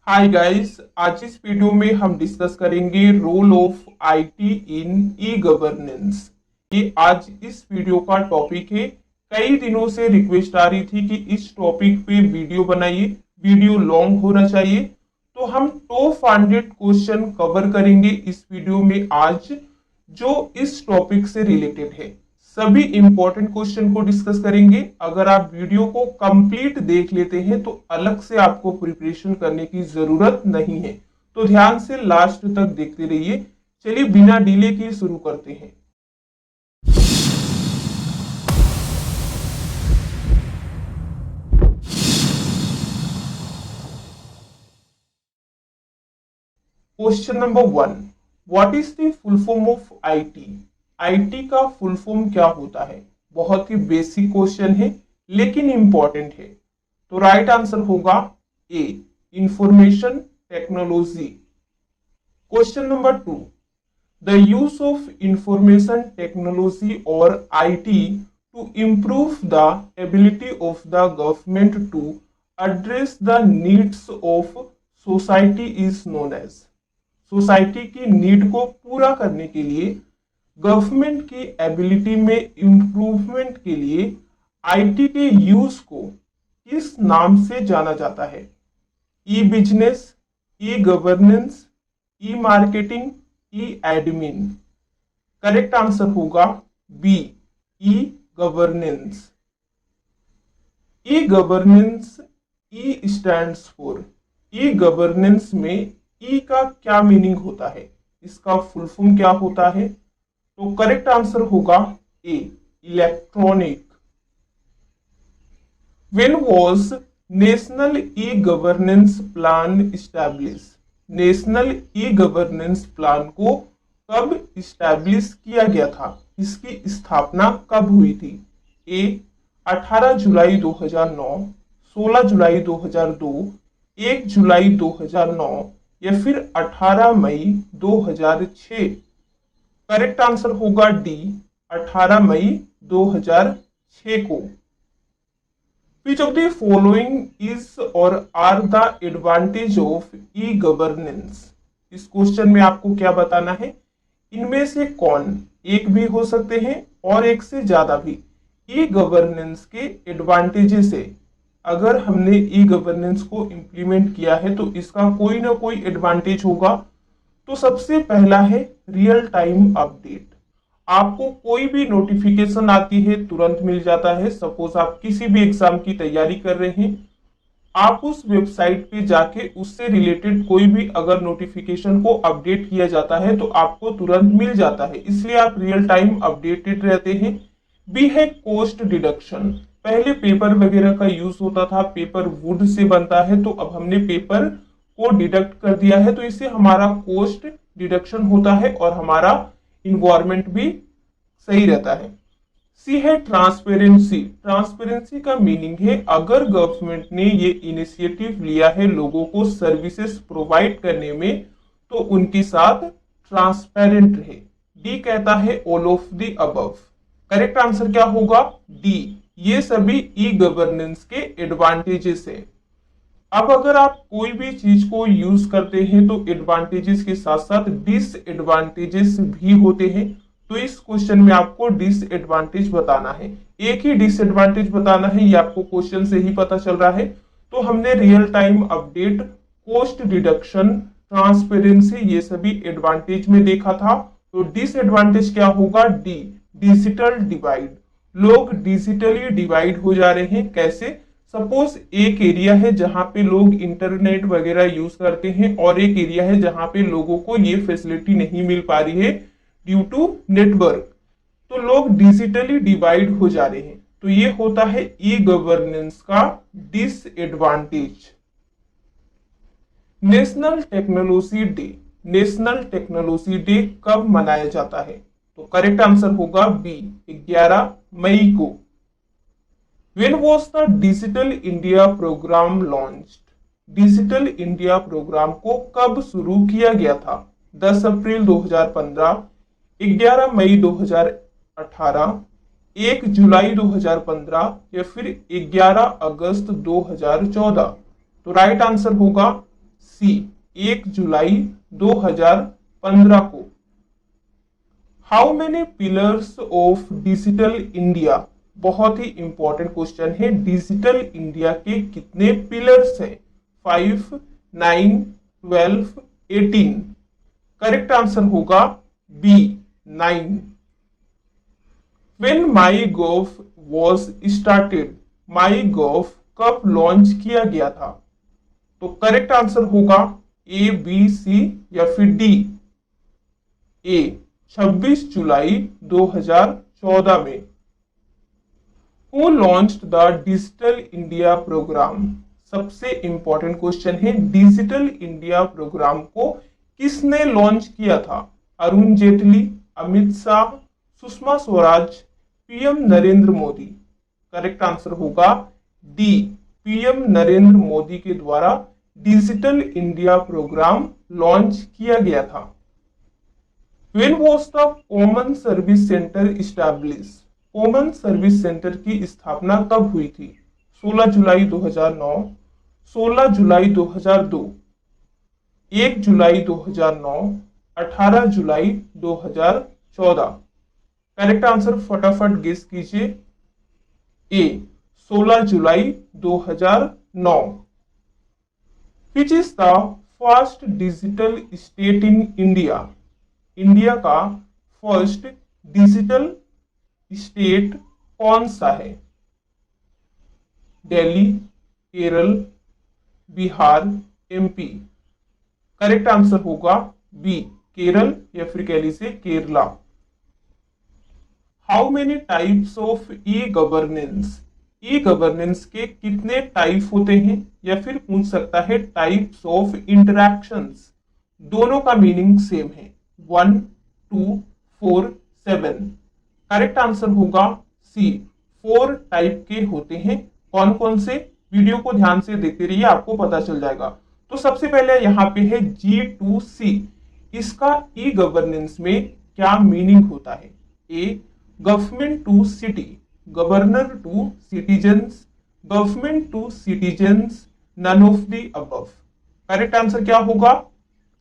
Hi guys, आज इस video में हम डिस्कस करेंगे role of IT in e governance. ये आज इस वीडियो का टॉपिक है। कई दिनों से रिक्वेस्ट आ रही थी कि इस टॉपिक पे वीडियो बनाइए, वीडियो लॉन्ग होना चाहिए। तो हम टॉप 100 क्वेश्चन कवर करेंगे इस वीडियो में आज, जो इस टॉपिक से रिलेटेड है। सभी इंपॉर्टेंट क्वेश्चन को डिस्कस करेंगे। अगर आप वीडियो को कंप्लीट देख लेते हैं तो अलग से आपको प्रिपरेशन करने की जरूरत नहीं है। तो ध्यान से लास्ट तक देखते रहिए। चलिए बिना डिले के शुरू करते हैं। Question number 1, what is the full form of IT? IT का फुल फॉर्म क्या होता है? बहुत ही बेसिक क्वेश्चन है लेकिन इंपॉर्टेंट है। तो राइट आंसर होगा A, information technology. Question number 2, the use of information technology और IT to improve the ability of the government to address the needs of society is known as। Society की need को पूरा करने के लिए, government की ability में improvement के लिए आईटी के यूज को किस नाम से जाना जाता है? E business, e governance, e marketing, e admin. Correct answer होगा B, e governance. E governance, e stands for, e governance में ई का क्या मीनिंग होता है? इसका फुल फॉर्म क्या होता है? तो करेक्ट आंसर होगा A, electronic. When was national e governance plan establish? National e governance plan को कब इस्टेब्लिश किया गया था? इसकी स्थापना कब हुई थी? ए 18 जुलाई 2009, 16 जुलाई 2002, 1 जुलाई 2009 या फिर 18 मई 2006। करेक्ट आंसर होगा डी, 18 मई 2006 को। Which of the following is or are the advantage of e-governance? इस क्वेश्चन में आपको क्या बताना है? इनमें से कौन, एक भी हो सकते हैं और एक से ज्यादा भी, ई गवर्नेंस के एडवांटेजेस है। अगर हमने ई गवर्नेंस को इंप्लीमेंट किया है तो इसका कोई ना कोई एडवांटेज होगा। तो सबसे पहला है रियल टाइम अपडेट। आपको कोई भी नोटिफिकेशन आती है तुरंत मिल जाता है। सपोज आप किसी भी एग्जाम की तैयारी कर रहे हैं, आप उस वेबसाइट पे जाके उससे रिलेटेड कोई भी अगर नोटिफिकेशन को अपडेट किया जाता है तो आपको तुरंत मिल जाता है, इसलिए आप रियल टाइम अपडेटेड रहते हैं। बी है कोस्ट डिडक्शन। पहले पेपर वगैरह का यूज होता था, पेपर वुड से बनता है, तो अब हमने पेपर को डिडक्ट कर दिया है, तो इससे हमारा कोस्ट डिडक्शन होता है और हमारा इन्वायरमेंट भी सही रहता है। सी है ट्रांसपेरेंसी। ट्रांसपेरेंसी का मीनिंग है अगर गवर्नमेंट ने ये इनिशिएटिव लिया है लोगों को सर्विसेज प्रोवाइड करने में तो उनके साथ ट्रांसपेरेंट रहे। डी कहता है all of the above. Correct answer क्या होगा? डी, ये सभी ई गवर्नेंस के एडवांटेजेस है। अब अगर आप कोई भी चीज को यूज करते हैं तो एडवांटेजेस के साथ साथ डिसएडवांटेजेस भी होते हैं। तो इस क्वेश्चन में आपको डिसएडवांटेज बताना है। एक ही डिसएडवांटेज बताना है, ये आपको क्वेश्चन से ही पता चल रहा है। तो हमने real time update, cost deduction, transparency, ये सभी एडवांटेज में देखा था। तो डिसएडवांटेज क्या होगा? D, digital divide. लोग डिजिटली डिवाइड हो जा रहे हैं। कैसे? सपोज एक एरिया है जहां पे लोग इंटरनेट वगैरह यूज करते हैं और एक एरिया है जहां पे लोगों को ये फैसिलिटी नहीं मिल पा रही है ड्यू टू नेटवर्क। तो लोग डिजिटली डिवाइड हो जा रहे हैं। तो ये होता है ई गवर्नेंस का disadvantage. National technology day. National technology day कब मनाया जाता है? तो करेक्ट आंसर होगा बी, 11 मई को। When was the digital India programme launched? Digital India programme को कब शुरू किया गया था? 10 अप्रैल 2015, 11 मई 2018, 1 जुलाई 2015 या फिर 11 अगस्त 2014। तो राइट आंसर होगा सी 1 जुलाई 2015 को। How many pillars of digital India, बहुत ही इंपॉर्टेंट क्वेश्चन है। डिजिटल इंडिया के कितने पिलर्स हैं? 5, 9, 12, 18। करेक्ट आंसर होगा B 9। When MyGov was started, MyGov कब लॉन्च किया गया था? तो करेक्ट आंसर होगा ए, बी, सी या फिर डी। ए 26 जुलाई 2014 में। Who launched the digital India programme? सबसे इंपॉर्टेंट क्वेश्चन है, डिजिटल इंडिया प्रोग्राम को किसने लॉन्च किया था? Arun Jaitley, Amit Shah, Sushma Swaraj, PM Narendra Modi. Correct answer होगा डी, पीएम नरेंद्र मोदी के द्वारा डिजिटल इंडिया प्रोग्राम लॉन्च किया गया था। When was the common service centre established? Common service centre की स्थापना कब हुई थी? 16 जुलाई 2009, 16 जुलाई 2002, 1 जुलाई 2009, 18 जुलाई 2014। करेक्ट आंसर फटाफट गेस कीजिए। ए 16 जुलाई 2009। Which is the first digital state in India? India का फर्स्ट डिजिटल स्टेट कौन सा है? Delhi, Kerala, Bihar, MP. Correct answer होगा बी, केरल या फिर कह लीजिए Kerala. How many types of E governance? E governance के कितने टाइप होते हैं? या फिर पूछ सकता है टाइप्स ऑफ इंटरैक्शंस। दोनों का मीनिंग सेम है, 1, 2, 4, 7। करेक्ट आंसर होगा सी, 4 टाइप के होते हैं। कौन कौन से? वीडियो को ध्यान से देखते रहिए, आपको पता चल जाएगा। तो सबसे पहले यहाँ पे है G2C। इसका ई गवर्नेंस में क्या मीनिंग होता है? A government to city, governor to citizens, government to citizens, none of the above. Correct answer क्या होगा?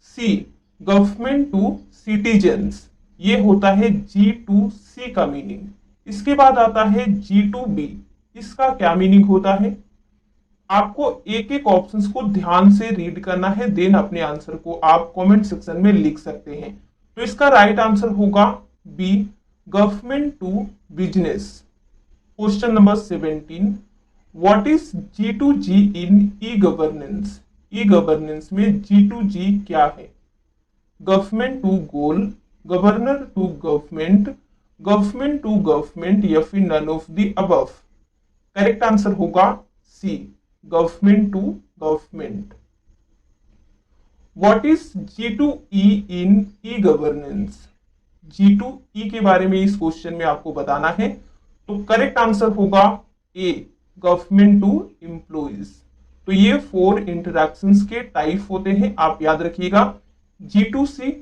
C, government to citizens. ये होता है G2C का मीनिंग। इसके बाद आता है G2B। इसका क्या मीनिंग होता है? आपको एक एक ऑप्शंस को ध्यान से रीड करना है, देन अपने आंसर को आप कमेंट सेक्शन में लिख सकते हैं। तो इसका राइट आंसर होगा B, government to business. Question number 17, what is G2G in e governance? E governance में G2G क्या है? Government to goal, governor to government, government to government या फिर none of the above. Correct answer होगा C, government to government. What is G2E in e governance? G2E के बारे में इस क्वेश्चन में आपको बताना है। तो करेक्ट आंसर होगा ए, गवर्नमेंट टू एम्प्लॉइज। तो ये 4 इंटरैक्शंस के टाइप होते हैं, आप याद रखिएगा, G2C,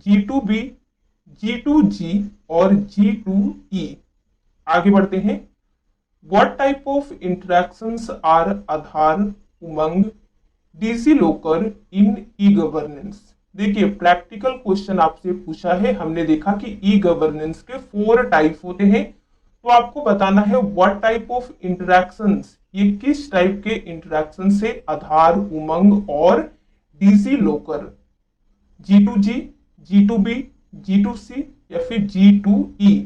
G2B, G2G और G2E। आगे बढ़ते हैं। What type of interactions are Aadhaar, Umang, DigiLocker in e governance? देखिए प्रैक्टिकल क्वेश्चन आपसे पूछा है, हमने देखा कि ई गवर्नेंस के 4 टाइप होते हैं। तो आपको बताना है व्हाट टाइप ऑफ इंटरैक्शंस, ये किस टाइप के इंटरैक्शन से आधार, उमंग और DG locker, G2G, G2B, G2C या फिर G2E।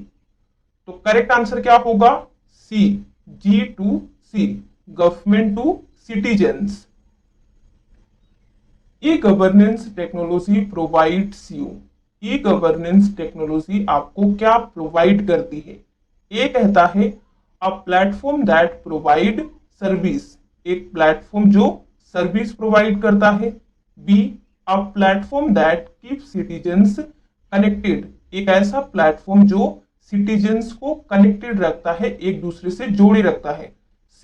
तो करेक्ट आंसर क्या होगा? C, G2C, government to citizens. E governance technology provides you. E governance technology आपको क्या प्रोवाइड करती है? ए कहता है a platform that provide service, एक प्लेटफॉर्म जो सर्विस प्रोवाइड करता है। B a platform that keep citizens connected, एक ऐसा प्लेटफॉर्म जो सिटीजन्स को कनेक्टेड रखता है, एक दूसरे से जोड़े रखता है।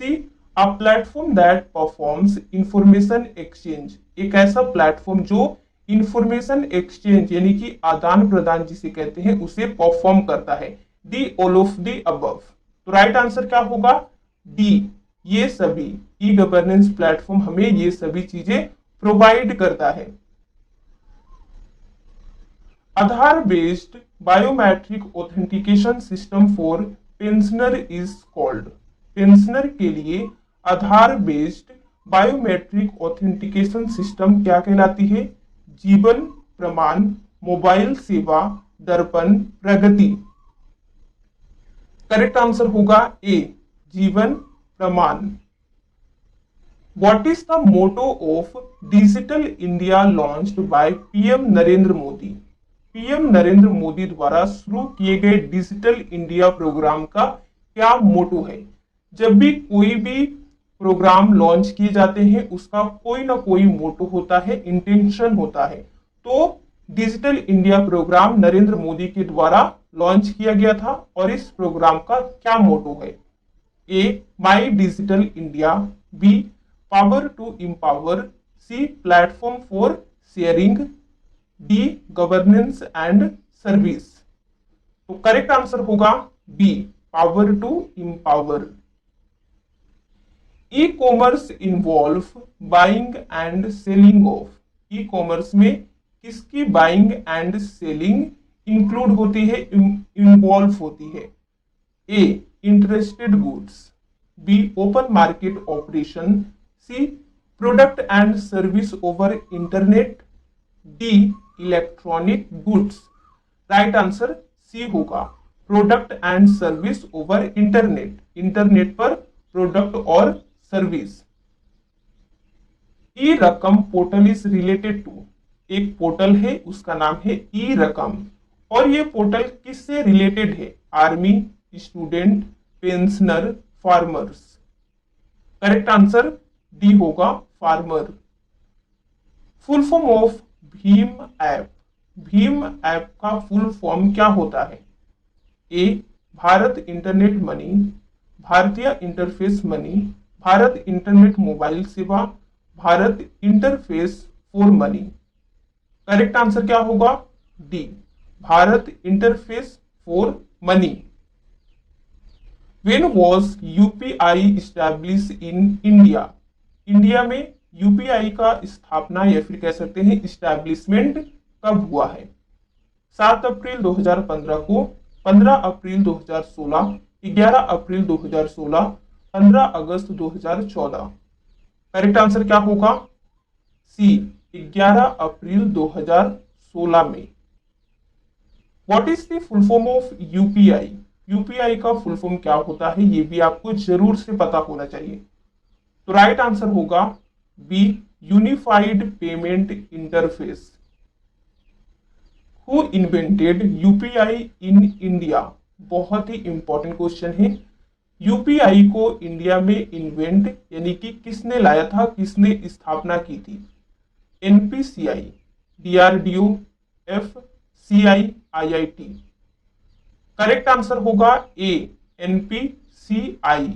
C a platform that performs information exchange, एक ऐसा प्लेटफॉर्म जो इंफॉर्मेशन एक्सचेंज यानी कि आदान प्रदान जिसे कहते हैं उसे परफॉर्म करता है। D all of the above. तो राइट आंसर क्या होगा? डी, ये सभी ई गवर्नेंस प्लेटफॉर्म हमें ये सभी चीजें प्रोवाइड करता है। Aadhaar based biometric authentication system for pensioner is called. Pensioner के लिए Aadhaar based biometric authentication system क्या कहलाती है? जीवन प्रमाण, मोबाइल सेवा, दर्पण, प्रगति। करेक्ट आंसर होगा A, Jeevan Pramaan. What is the motto of digital India launched by PM Narendra Modi? PM Narendra Modi द्वारा शुरू किए गए डिजिटल इंडिया प्रोग्राम का क्या मोटो है? जब भी कोई भी प्रोग्राम लॉन्च किए जाते हैं उसका कोई ना कोई मोटो होता है, इंटेंशन होता है। तो digital India programme Narendra Modi के द्वारा लॉन्च किया गया था और इस प्रोग्राम का क्या मोटो है? A, my digital India, B, power to empower, C, platform for sharing, D, governance and service. तो करेक्ट आंसर होगा B, power to empower. E commerce involve buying and selling of. E commerce में किसकी buying and selling include होती है, involve होती है? A, interested goods, B, open market operation, C, product and service over internet, D, electronic goods. Right answer C होगा, product and service over internet. Internet पर product और service. E Rakam portal is related to. एक portal है उसका नाम है ई रकम और ये पोर्टल किससे रिलेटेड है? Army, student, pensioner, farmers. Correct answer D होगा, farmer. Full form of Bhim app. Bhim app का फुल फॉर्म क्या होता है? ए, भारत इंटरनेट मनी, भारतीय interface money, Bharat internet mobile सेवा, Bharat interface for money. Correct answer क्या होगा? D, Bharat interface for money. When was UPI establish in India? India में यूपीआई का स्थापना या फिर कह सकते हैं इस्टेब्लिशमेंट कब हुआ है? 7 अप्रैल 2015 को, 15 अप्रैल 2016, 11 अप्रैल 2016, 15 अगस्त 2014। करेक्ट आंसर क्या होगा? सी, 11 अप्रैल 2016 में। What is the full form of UPI? UPI का फुल फॉर्म क्या होता है ये भी आपको जरूर से पता होना चाहिए। तो राइट आंसर होगा B, unified payment interface. Who invented UPI in India? बहुत ही इंपॉर्टेंट क्वेश्चन है। यूपीआई को इंडिया में इन्वेंट यानी कि किसने लाया था, किसने स्थापना की थी? NPCI, DRDO, FCI, IIT. Correct answer होगा ए, एनपीसीआई।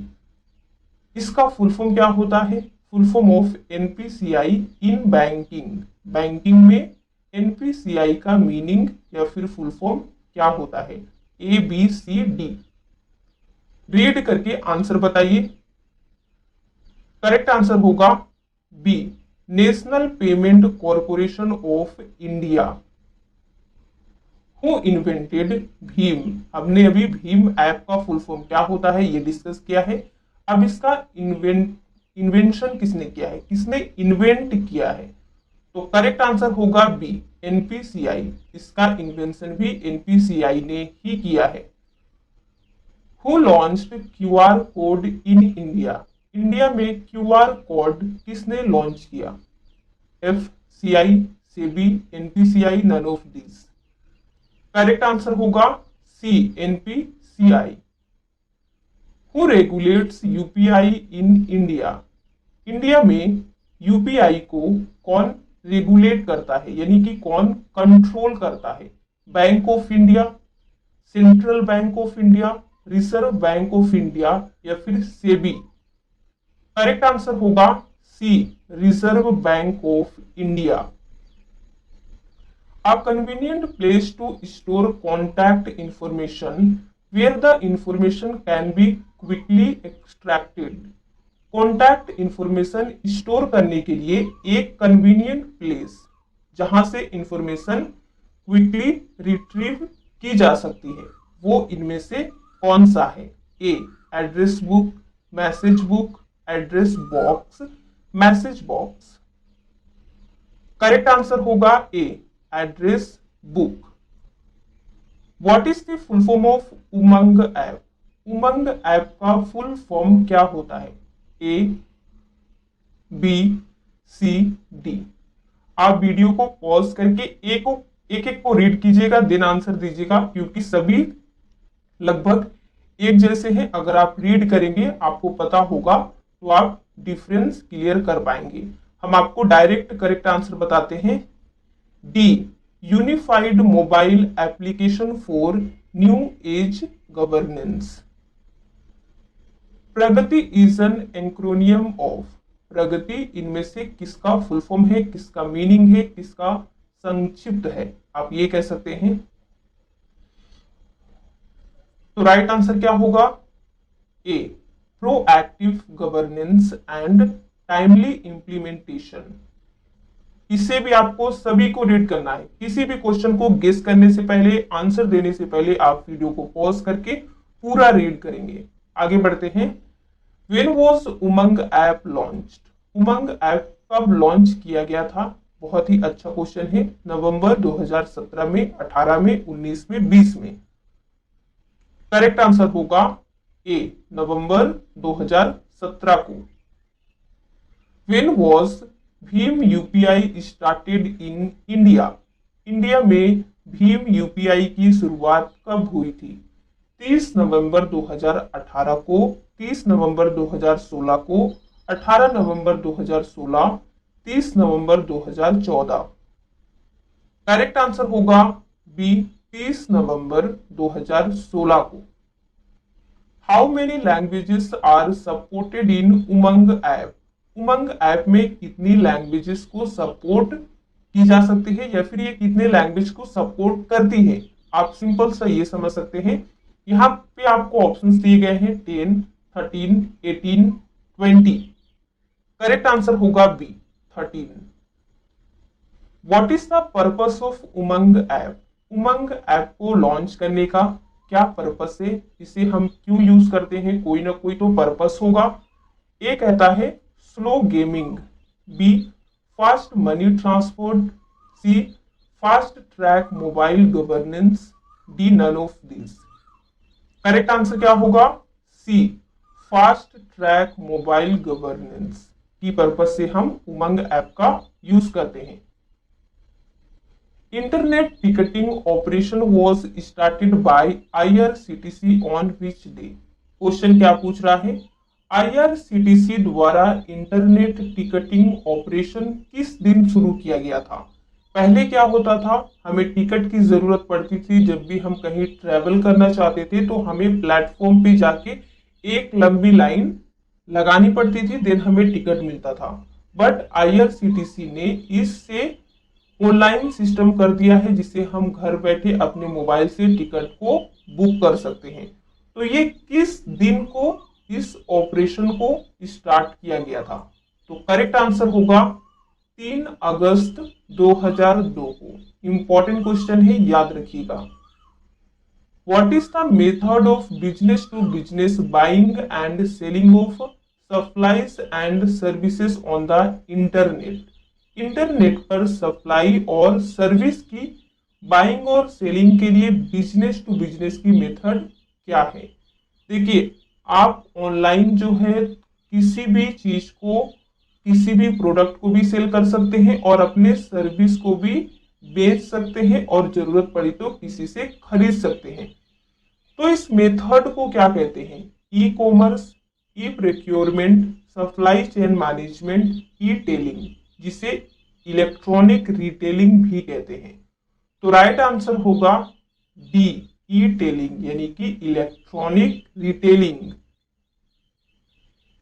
इसका फुल फॉर्म क्या होता है? Full form of NPCI in banking. Banking में एनपीसीआई का मीनिंग या फिर फुल फॉर्म क्या होता है? A, B, C, D. Read करके आंसर बताइए। करेक्ट आंसर होगा B, national payment corporation of India. Who invented भीम? हमने अभी भीम ऐप का फुल फॉर्म क्या होता है ये डिस्कस किया है। अब इसका इन्वेंशन किसने किया है, किसने इन्वेंट किया है? तो करेक्ट आंसर होगा बी, एनपीसीआई। इसका इन्वेंशन भी एनपीसीआई ने ही किया है। Who launched QR code in India? India में क्यूआर कोड किसने लॉन्च किया? FCI, SEBI, NPCI, none of this. Correct answer होगा C, NPCI. Who regulates UPI in India? India में यूपीआई को कौन रेगुलेट करता है यानी कि कौन कंट्रोल करता है? Bank of India, central bank of India, reserve bank of India या फिर सेबी। करेक्ट आंसर होगा C, reserve bank of India. A convenient place to store contact information where the information can be quickly extracted. Contact information store करने के लिए एक convenient place जहां से information quickly retrieve की जा सकती है, वो इनमें से कौन सा है? A address book, message book, address box, message box. Correct answer होगा A address book. What is the full form of Umang app? Umang app का फुल फॉर्म क्या होता है? A, B, C, D. आप वीडियो को pause करके एक एक को रीड कीजिएगा, देन आंसर दीजिएगा, क्योंकि सभी लगभग एक जैसे हैं। अगर आप रीड करेंगे आपको पता होगा तो आप डिफरेंस क्लियर कर पाएंगे। हम आपको डायरेक्ट करेक्ट आंसर बताते हैं। D unified mobile application for new age governance. Pragati is an acronym of. Pragati इनमें से किसका फुल फॉर्म है, किसका मीनिंग है, किसका संक्षिप्त है, आप ये कह सकते हैं। तो राइट आंसर क्या होगा? A proactive governance and timely implementation. इसे भी आपको सभी को रीड करना है। किसी भी क्वेश्चन को गेस करने से पहले, आंसर देने से पहले आप वीडियो को पॉज करके पूरा रीड करेंगे। आगे बढ़ते हैं। When was Umang app launched? Umang app कब लॉन्च किया गया था? बहुत ही अच्छा क्वेश्चन है। नवंबर 2017 में, 18 में, 19 में, 20 में। करेक्ट आंसर होगा ए नवंबर 2017 को। When was Bhim UPI started in India? India में भीम यूपीआई की शुरुआत कब हुई थी? 30 नवंबर 2018 को, 30 नवंबर 2016 को, 18 नवंबर 2016, 30 नवंबर 2014। करेक्ट आंसर होगा बी 30 नवंबर 2016 को। How many languages are supported in Umang app? Umang app में कितनी लैंग्वेजेस को सपोर्ट की जा सकती है, या फिर ये कितने लैंग्वेज को सपोर्ट करती है? आप सिंपल सा ये समझ सकते हैं। यहाँ पे आपको ऑप्शंस दिए गए हैं 10, 13, 18, 20। करेक्ट आंसर होगा B 13। What is the purpose of Umang app? Umang app को लॉन्च करने का क्या पर्पस है? इसे हम क्यों यूज करते हैं? कोई ना कोई तो पर्पस होगा। ए कहता है slow gaming, B fast money transport, C fast track mobile governance, D none of this. Correct answer क्या होगा? C fast track mobile governance की पर्पस से हम उमंग ऐप का यूज करते हैं। Internet ticketing operation was started by IRCTC on which day? Question क्या पूछ रहा है? आईआरसीटीसी द्वारा इंटरनेट टिकटिंग ऑपरेशन किस दिन शुरू किया गया था? पहले क्या होता था, हमें टिकट की जरूरत पड़ती थी। जब भी हम कहीं ट्रेवल करना चाहते थे तो हमें प्लेटफॉर्म पे जाके एक लंबी लाइन लगानी पड़ती थी, देन हमें टिकट मिलता था। बट आईआरसीटीसी ने इससे ऑनलाइन सिस्टम कर दिया है, जिससे हम घर बैठे अपने मोबाइल से टिकट को बुक कर सकते हैं। तो ये किस दिन को इस ऑपरेशन को स्टार्ट किया गया था? तो करेक्ट आंसर होगा 3 अगस्त 2002 को। इंपॉर्टेंट क्वेश्चन है, याद रखिएगा। What is the method of business to business buying and selling of supplies and services on the internet? Internet पर सप्लाई और सर्विस की बाइंग और सेलिंग के लिए बिजनेस टू बिजनेस की मेथड क्या है? देखिए, आप ऑनलाइन जो है किसी भी चीज को, किसी भी प्रोडक्ट को भी सेल कर सकते हैं और अपने सर्विस को भी बेच सकते हैं, और जरूरत पड़ी तो किसी से खरीद सकते हैं। तो इस मेथड को क्या कहते हैं? E commerce, e procurement, supply chain management, e tailing, जिसे इलेक्ट्रॉनिक रिटेलिंग भी कहते हैं। तो राइट आंसर होगा डी ई टेलिंग, यानी कि इलेक्ट्रॉनिक रिटेलिंग।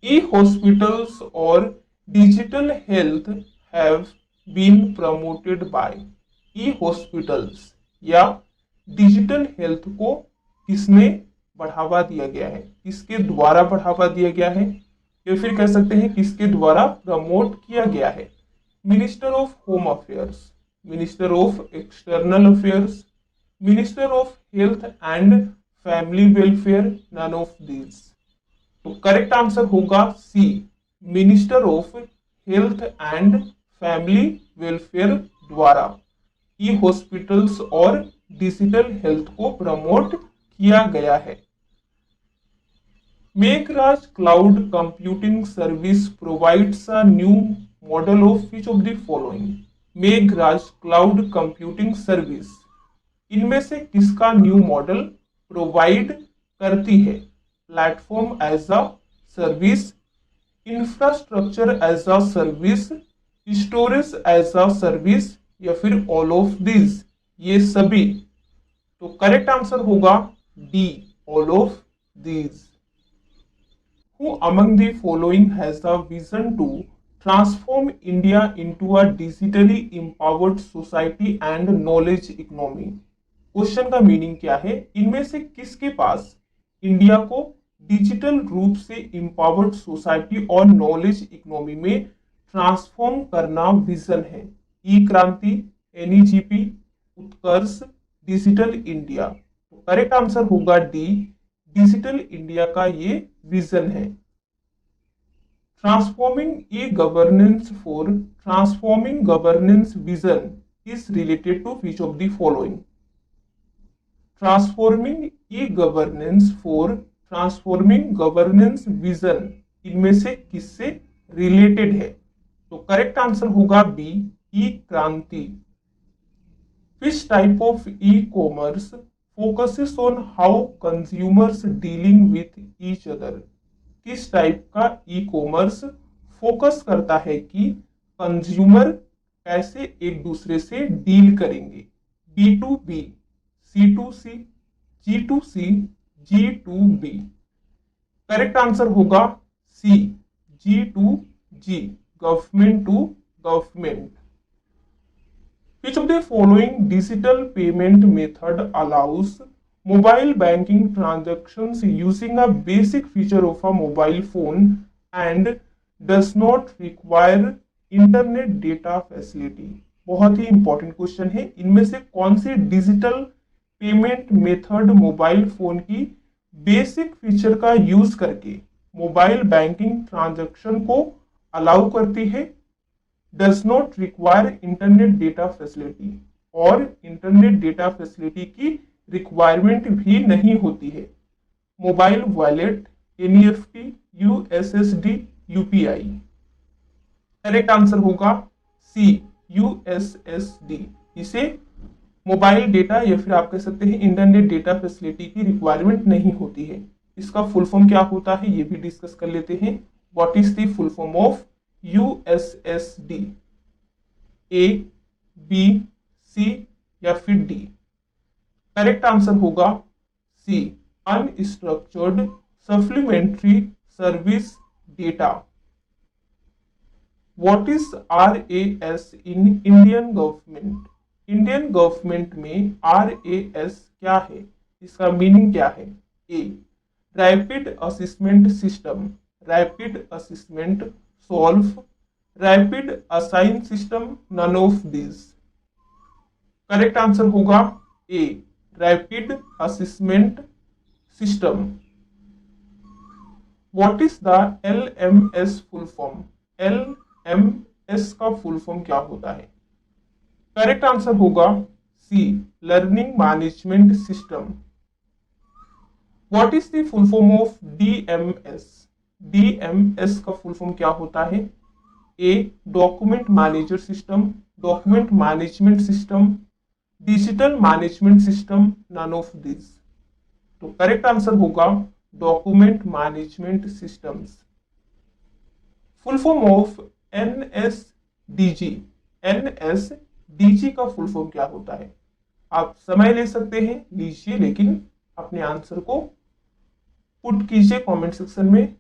ई हॉस्पिटल्स और digital health have been promoted by? E hospitals या डिजिटल हेल्थ को किसने बढ़ावा दिया गया है, किसके द्वारा बढ़ावा दिया गया है? या फिर कह सकते हैं किसके द्वारा प्रमोट किया गया है? Minister of home affairs, minister of external affairs, minister of health and family welfare, none of these. तो करेक्ट आंसर होगा C, minister of health and family welfare द्वारा ई हॉस्पिटल्स और डिजिटल हेल्थ को promote किया गया है। Meghraj cloud computing service provides a new model of which of the following? Meghraj cloud computing service इनमें से किसका न्यू मॉडल प्रोवाइड करती है? Platform as a service, infrastructure as a service, storage as a service, या फिर ऑल ऑफ दिस, ये सभी। तो करेक्ट आंसर होगा D, all of these. Who among the following has the vision to transform India into a digitally empowered society and knowledge economy? Question का meaning क्या है? इनमें से किसके पास इंडिया को डिजिटल रूप से इंपावर्ड सोसाइटी और नॉलेज इकोनॉमी में ट्रांसफॉर्म करना विजन है? E Kranti, NEGP, Utkarsh, digital India. तो करेक्ट आंसर होगा डी, डिजिटल इंडिया का ये विजन है। Transforming e governance for transforming governance vision is related to which of the following? Transforming e governance for transforming governance vision इनमें से किससे related है? तो करेक्ट आंसर होगा B, e Kranti. Which type of e commerce focuses on how consumers dealing with each other? किस type का e commerce focus करता है कि कंज्यूमर कैसे एक दूसरे से डील करेंगे? B2B, C2C, G2C, G2B। Correct answer होगा C, G2G, government to government. Which of the following digital payment method allows mobile banking transactions using a basic feature of a mobile phone and does not require internet data facility? बहुत ही important question है। इनमें से कौन सी digital payment method mobile phone की basic feature का use करके मोबाइल बैंकिंग ट्रांजैक्शन को अलाउ करती है, does not require internet data facility, और इंटरनेट डेटा फैसिलिटी की रिक्वायरमेंट भी नहीं होती है? Mobile wallet, NEFT, USSD, UPI. Correct answer होगा सी, यूएसएसडी। इसे मोबाइल डेटा या फिर आप कह सकते हैं इंटरनेट डेटा फैसिलिटी की रिक्वायरमेंट नहीं होती है। इसका फुल फॉर्म क्या होता है ये भी डिस्कस कर लेते हैं। What is the full form of USSD? A, B, C या फिर डी? करेक्ट आंसर होगा C, unstructured supplementary service data. What is RAS in Indian government? Indian government में आरएएस क्या है? इसका मीनिंग क्या है? A, rapid assessment system, rapid assessment solve, rapid assign system, none of these। Correct answer होगा A, rapid assessment system. What is the LMS full form? LMS का full form क्या होता है? करेक्ट आंसर होगा C, learning management system. What is the full form of DMS? DMS का full form क्या होता है? A, document manager system, document management system, digital management system, none of this. तो correct answer होगा document management systems. Full form of NSDG, NSDG का full form क्या होता है? आप समय ले सकते हैं, लीजिए, लेकिन अपने आंसर को पुट कीजिए कमेंट सेक्शन में।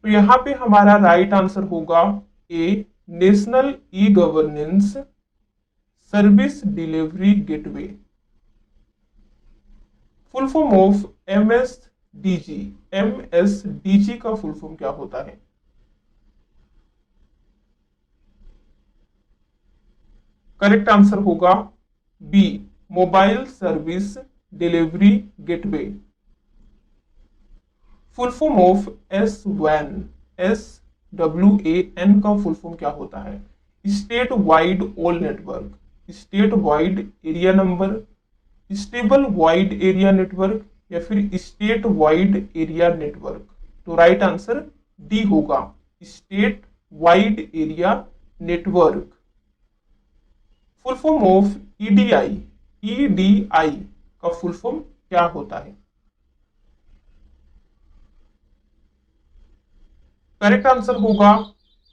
तो यहां पे हमारा राइट आंसर होगा A, national e governance service delivery gateway. Full form of DG, MSDG का फुल फॉर्म क्या होता है? करेक्ट आंसर होगा B, mobile service delivery gateway. Full form of SWAN, SWAN का फुल फॉर्म क्या होता है? State wide all network, state wide area number, stable wide area network, या फिर स्टेट वाइड एरिया नेटवर्क? तो राइट आंसर डी होगा, state wide area network. Full form of EDI, EDI का full form क्या होता है? करेक्ट आंसर होगा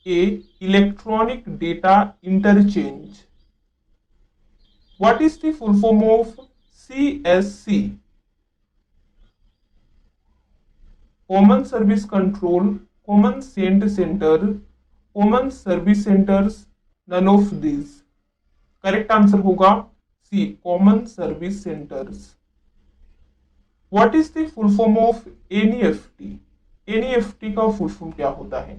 A, electronic data interchange. What is the full form of CSC? Common service control, common cent centre, common service centres, none of this? Correct answer होगा C, common service centres. What is the full form of NEFT? NEFT का full form क्या होता है?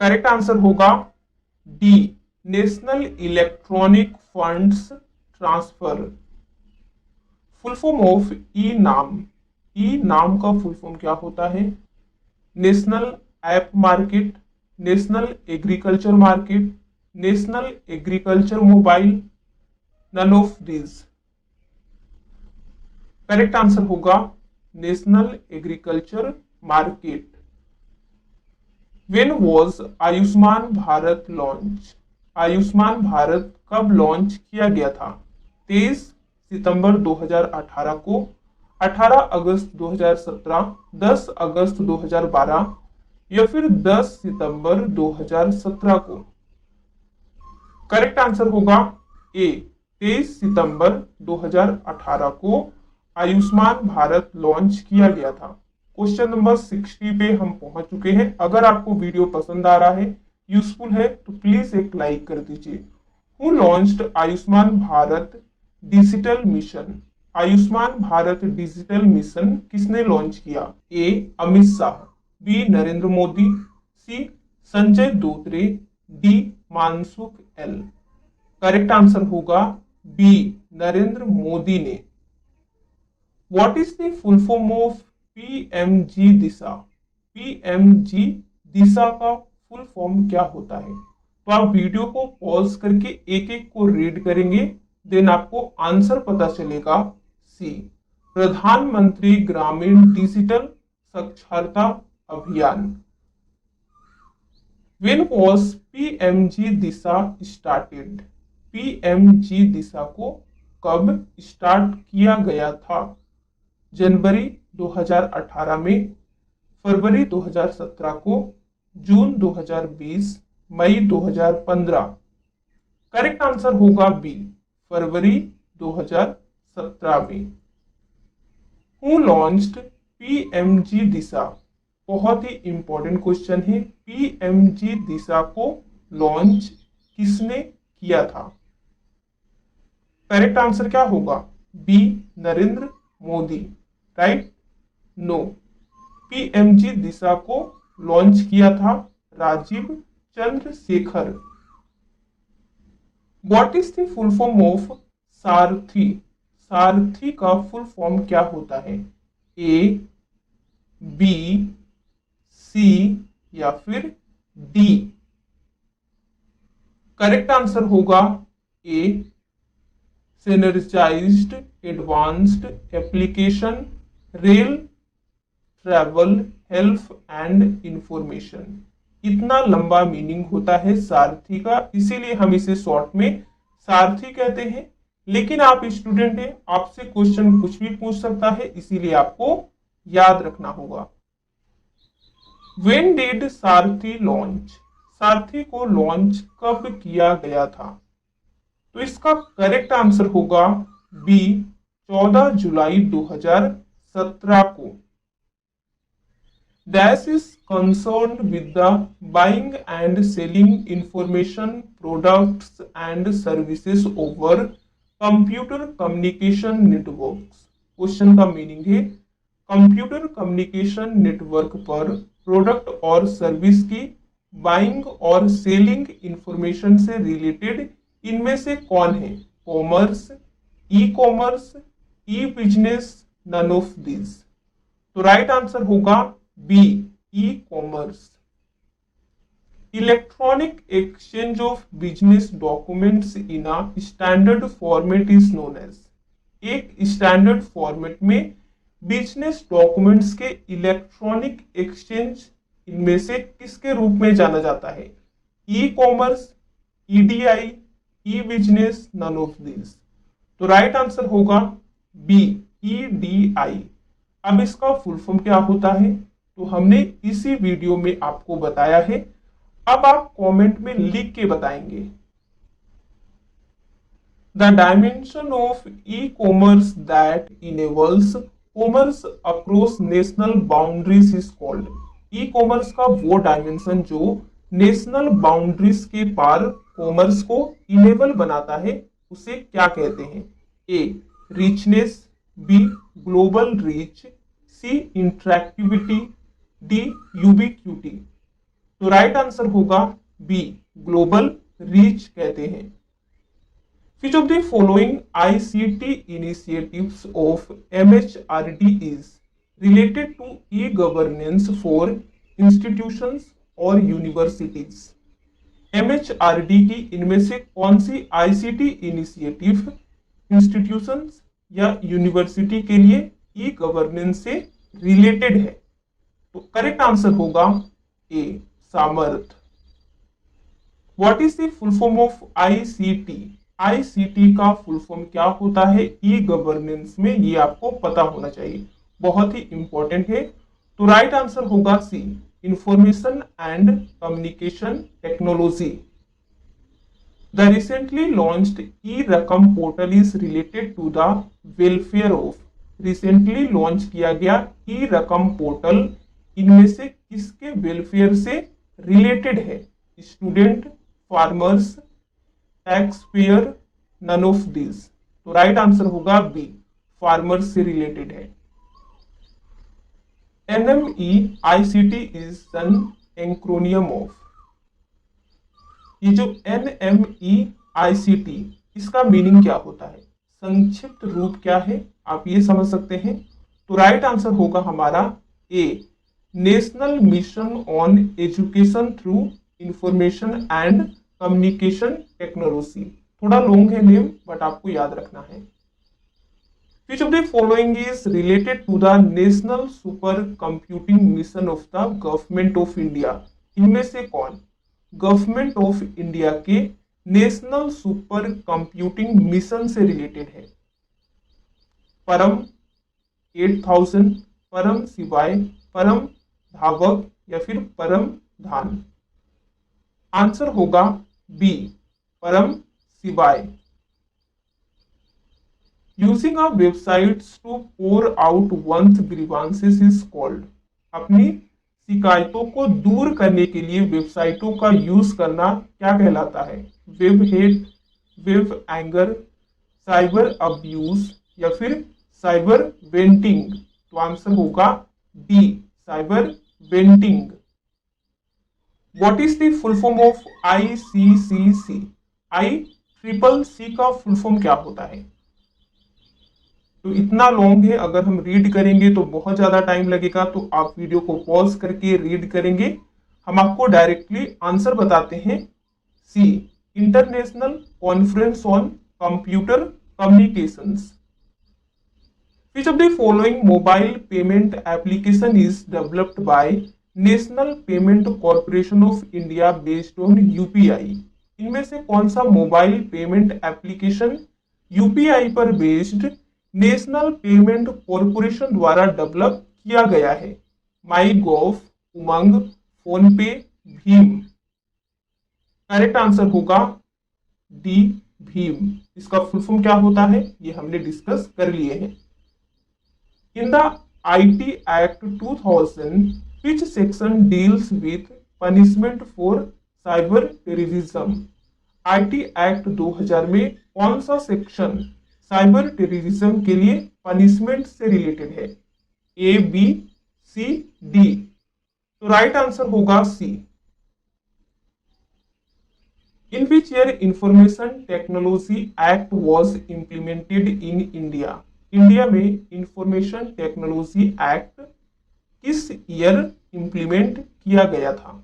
Correct answer होगा D, national electronic funds transfer. Full form of e NAM, ई नाम का full form क्या होता है? National app market, national agriculture market, national agriculture mobile, none of this? Correct answer होगा national agriculture market. When was Ayushman Bharat launch? Ayushman Bharat कब launch किया गया था? 23 सितंबर 2018 को, 18 अगस्त 2017, 10 अगस्त 2012, या फिर 10 सितंबर 2017 को? करेक्ट आंसर होगा ए, 23 सितंबर 2018 को आयुष्मान भारत लॉन्च किया गया था। क्वेश्चन नंबर 60 पे हम पहुंच चुके हैं। अगर आपको वीडियो पसंद आ रहा है, यूजफुल है, तो प्लीज एक लाइक कर दीजिए। Who launched Ayushman Bharat digital mission? Ayushman Bharat digital mission किसने लॉन्च किया? A, Amit Shah, B, Narendra Modi, C, Sanjay Dhotre, D, Mansukh L? Correct answer होगा बी, नरेंद्र मोदी ने। What is the full form of PMG Disha? PMG Disha का फुल फॉर्म क्या होता है? तो आप वीडियो को पॉज करके एक एक को रीड करेंगे, देन आपको आंसर पता चलेगा। सी, प्रधानमंत्री ग्रामीण डिजिटल साक्षरता अभियान। When was PMG Disha started? PMG Disha को कब स्टार्ट किया गया था? जनवरी 2018 में, फरवरी 2017 को, जून 2020, मई 2015? करेक्ट आंसर होगा बी, फरवरी 2017 में। Who launched PMG Disha? बहुत ही इंपॉर्टेंट क्वेश्चन है। PMG दिशा को लॉन्च किसने किया था? करेक्ट आंसर क्या होगा? B, Narendra Modi. Right? No, PMG Disha को लॉन्च किया था Rajeev Chandrasekhar. What is the full form of Sarathi? Sarathi का फुल फॉर्म क्या होता है? ए, बी, सी, या फिर डी? करेक्ट आंसर होगा A, synergised advanced application rail travel health and information. इतना लंबा मीनिंग होता है सारथी का, इसीलिए हम इसे शॉर्ट में सारथी कहते हैं। लेकिन आप स्टूडेंट हैं, आपसे क्वेश्चन कुछ भी पूछ सकता है, इसीलिए आपको याद रखना होगा। When did Sarathi launch? Sarathi को लॉन्च कब किया गया था? तो इसका करेक्ट आंसर होगा बी, 14 जुलाई 2017 को। Dash is concerned with the buying and selling information products and services over computer communication networks. Question का मीनिंग है कंप्यूटर कम्युनिकेशन नेटवर्क पर प्रोडक्ट और सर्विस की बाइंग और सेलिंग इंफॉर्मेशन से रिलेटेड इनमें से कौन है? Commerce, e commerce, e business, none of this. तो राइट आंसर होगा B, e commerce. Electronic exchange of business documents in a standard format is known as. एक स्टैंडर्ड फॉर्मेट में बिजनेस डॉक्यूमेंट्स के इलेक्ट्रॉनिक एक्सचेंज इनमें से किसके रूप में जाना जाता है? E commerce, EDI, e business, none of this. तो राइट आंसर होगा बी, ईडीआई। अब इसका फुल फॉर्म क्या होता है तो हमने इसी वीडियो में आपको बताया है। अब आप कमेंट में लिख के बताएंगे। The dimension of e-commerce that enables commerce across national boundaries is called। E-commerce का वो डायमेंशन जो नेशनल बाउंड्रीज के पार कॉमर्स को इनेबल बनाता है उसे क्या कहते हैं? ए, रिचनेस, बी, ग्लोबल रीच, सी, इंटरेक्टिविटी, डी, यूबिक्यूटी। तो राइट आंसर होगा बी, ग्लोबल रीच कहते हैं। Which of the following ICT initiatives of MHRD is related to e-governance for institutions or universities? MHRD की इनमें से कौन सी ICT इनिशिएटिव इंस्टीट्यूशंस या university के लिए ई गवर्नेंस से रिलेटेड है? तो करेक्ट आंसर होगा ए, सामर्थ। What is the full form of ICT? ICT का फुल फॉर्म क्या होता है ई गवर्नेंस में, ये आपको पता होना चाहिए, बहुत ही इंपॉर्टेंट है। तो राइट आंसर होगा C, information and communication technology. The recently launched e Rakam portal is related to the welfare of. रिसेंटली लॉन्च किया गया ई रकम पोर्टल इनमें से किसके वेलफेयर से रिलेटेड है? Student, farmers, tax payer, none of this. तो राइट आंसर होगा बी, फार्मर्स से रिलेटेड है। NMEICT is an acronym of. ये जो NMEICT इसका मीनिंग क्या होता है, संक्षिप्त रूप क्या है, आप ये समझ सकते हैं। तो राइट आंसर होगा हमारा A, national mission on education through information and communication technology. थोड़ा लॉन्ग है नेम बट आपको याद रखना है। Which of the following is related to the national super computing mission of the government of India? इनमें से कौन गवर्नमेंट ऑफ इंडिया के नेशनल सुपर कंप्यूटिंग मिशन से रिलेटेड है? परम 8000, परम शिवाय, परम धावक या फिर परम धान? आंसर होगा B, Param Shivay. Using a websites to pour out one's grievances is called. अपनी शिकायतों को दूर करने के लिए वेबसाइटों का यूज करना क्या कहलाता है? Web hate, web anger, cyber abuse या फिर साइबर वेंटिंग? तो आंसर होगा D, cyber venting. What is the full form of ICCC? ICCC का फुल फॉर्म क्या होता है? तो इतना लॉन्ग है, अगर हम रीड करेंगे तो बहुत ज्यादा टाइम लगेगा, तो आप वीडियो को पॉज करके रीड करेंगे। हम आपको डायरेक्टली आंसर बताते हैं। C, international conference on computer communications. Which of the following mobile payment application is developed by national payment corporation of India based on UPI? इनमें से कौन सा मोबाइल पेमेंट एप्लीकेशन यूपीआई पर बेस्ड नेशनल पेमेंट कॉर्पोरेशन द्वारा develop किया गया है? माई gov, उमंग, phone पे, भीम? करेक्ट आंसर होगा डी, भीम। इसका फुल फॉर्म क्या होता है ये हमने डिस्कस कर लिए हैं। In the IT Act 2000 which section deals with punishment for cyber terrorism? IT Act 2000 में कौन सा सेक्शन साइबर टेररिज्म के लिए पनिशमेंट से रिलेटेड है? A, B, C, D. तो राइट आंसर होगा C. In which year information technology act was implemented in India? India में इंफॉर्मेशन टेक्नोलॉजी एक्ट किस ईयर इंप्लीमेंट किया गया था?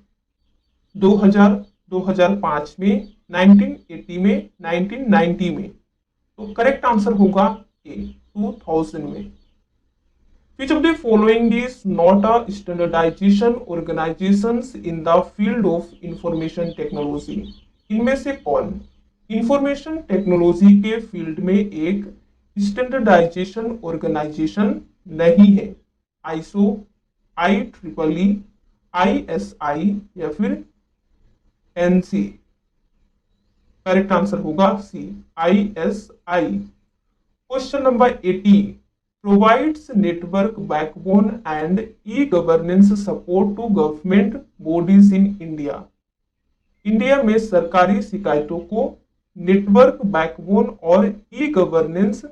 2000, 2005 में, 1980 में, 1990 में? तो करेक्ट आंसर होगा ए, 2000 में। Which of the following is not a standardization organizations in the field of information technology? इनमें से कौन इंफॉर्मेशन टेक्नोलॉजी के फील्ड में एक स्टैंडर्डाइजेशन ऑर्गेनाइजेशन नहीं है? आईएसओ, IEEE, ISI या फिर एनसी? करेक्ट आंसर होगा सी, ISI। Question number 80 provides network backbone and e-governance support to government bodies in India. India में सरकारी शिकायतों को नेटवर्क बैकबोन और ई गवर्नेंस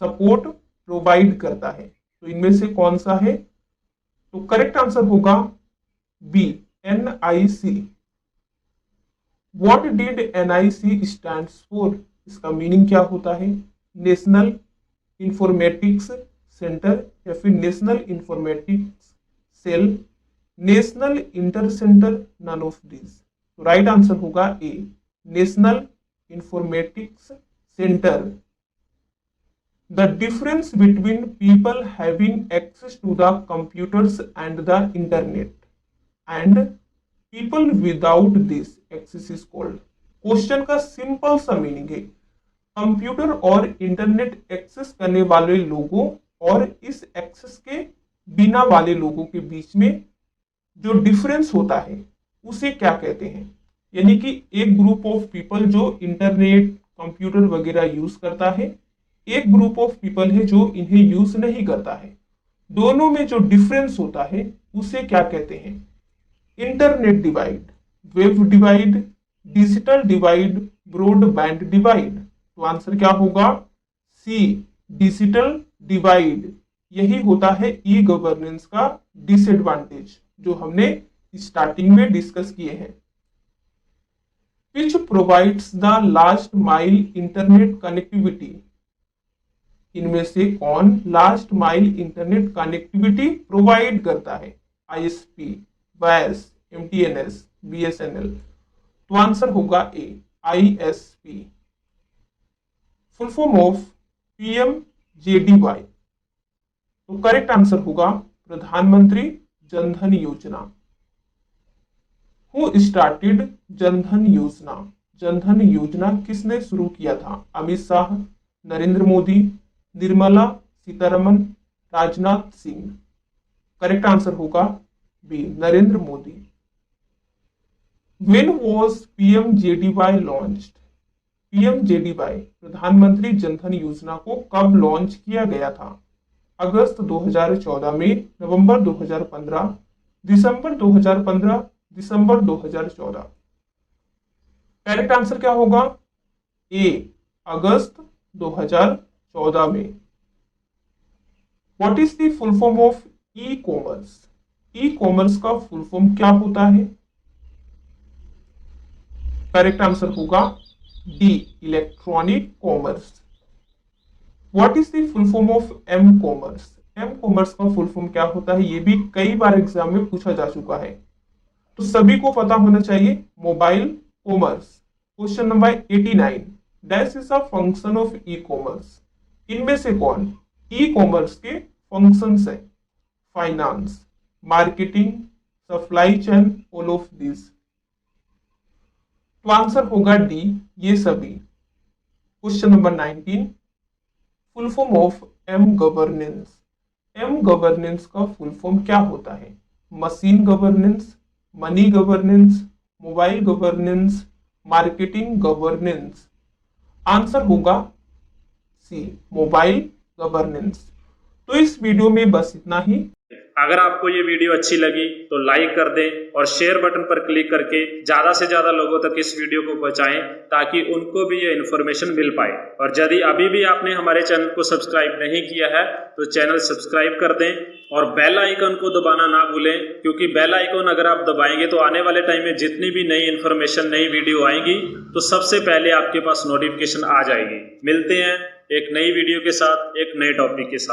सपोर्ट प्रोवाइड करता है। तो इनमें से कौन सा है? तो करेक्ट आंसर होगा बी, NIC। What did NIC stands for? इसका मीनिंग क्या होता है? नेशनल इंफॉर्मेटिक्स सेंटर या फिर national informatics cell, national inter centre, none of this? तो राइट आंसर होगा A, national informatics centre. The difference between people having access to the computers and the internet and people without this access is called. Question का simple सा मीनिंग है computer और internet access करने वाले लोगों और इस एक्सेस के बिना वाले लोगों के बीच में जो डिफरेंस होता है उसे क्या कहते हैं? यानी कि एक ग्रुप ऑफ पीपल जो इंटरनेट, कंप्यूटर वगैरह यूज करता है, एक ग्रुप ऑफ पीपल है जो इन्हें यूज नहीं करता है। दोनों में जो डिफरेंस होता है उसे क्या कहते हैं? Internet divide, web divide, digital divide, broadband divide. तो आंसर क्या होगा? सी, डिजिटल डिवाइड। यही होता है ई गवर्नेंस का डिसएडवांटेज जो हमने स्टार्टिंग में डिस्कस किए हैं। Which provides the last mile internet connectivity? इनमें से कौन last mile internet connectivity provide करता है? ISP, WAS, MTNS, BSNL? तो आंसर होगा ए, ISP। Full form of PMJDY? तो करेक्ट आंसर होगा प्रधानमंत्री जनधन योजना। हु स्टार्टेड जनधन योजना? जनधन योजना किसने शुरू किया था? अमित शाह, नरेंद्र मोदी, निर्मला सीतारमन, राजनाथ सिंह? करेक्ट आंसर होगा B, Narendra Modi. When was PMJDY launched? PMJDY प्रधानमंत्री जनधन योजना को कब लॉन्च किया गया था? अगस्त 2014 में, नवंबर 2015, दिसंबर 2015, दिसंबर 2014? करेक्ट आंसर क्या होगा? ए, अगस्त 2014 में। What is the full form of e commerce? E commerce का फुल फॉर्म क्या होता है? करेक्ट आंसर होगा D, electronic commerce. What is the full form of M commerce? M commerce का फुल फॉर्म क्या होता है? ये भी कई बार एग्जाम में पूछा जा चुका है, तो सभी को पता होना चाहिए। Mobile commerce. Question number 89 that is a function of e commerce? इनमें से कौन ई कॉमर्स के फंक्शंस है? Finance, marketing, supply chain, all of this? तो आंसर होगा डी, ये सभी। Question number 19 full form of M governance? M governance का फुल फॉर्म क्या होता है? Machine governance, money governance, mobile governance, marketing governance? Answer होगा सी, मोबाइल गवर्नेंस। तो इस वीडियो में बस इतना ही। अगर आपको ये वीडियो अच्छी लगी तो लाइक कर दें और शेयर बटन पर क्लिक करके ज्यादा से ज्यादा लोगों तक इस वीडियो को पहुंचाएं ताकि उनको भी ये इन्फॉर्मेशन मिल पाए। और यदि अभी भी आपने हमारे चैनल को सब्सक्राइब नहीं किया है तो चैनल सब्सक्राइब कर दें और बेल आइकन को दबाना ना भूलें, क्योंकि बेल आइकन अगर आप दबाएंगे तो आने वाले टाइम में जितनी भी नई इन्फॉर्मेशन, नई वीडियो आएंगी तो सबसे पहले आपके पास नोटिफिकेशन आ जाएगी। मिलते हैं एक नई वीडियो के साथ, एक नए टॉपिक के साथ।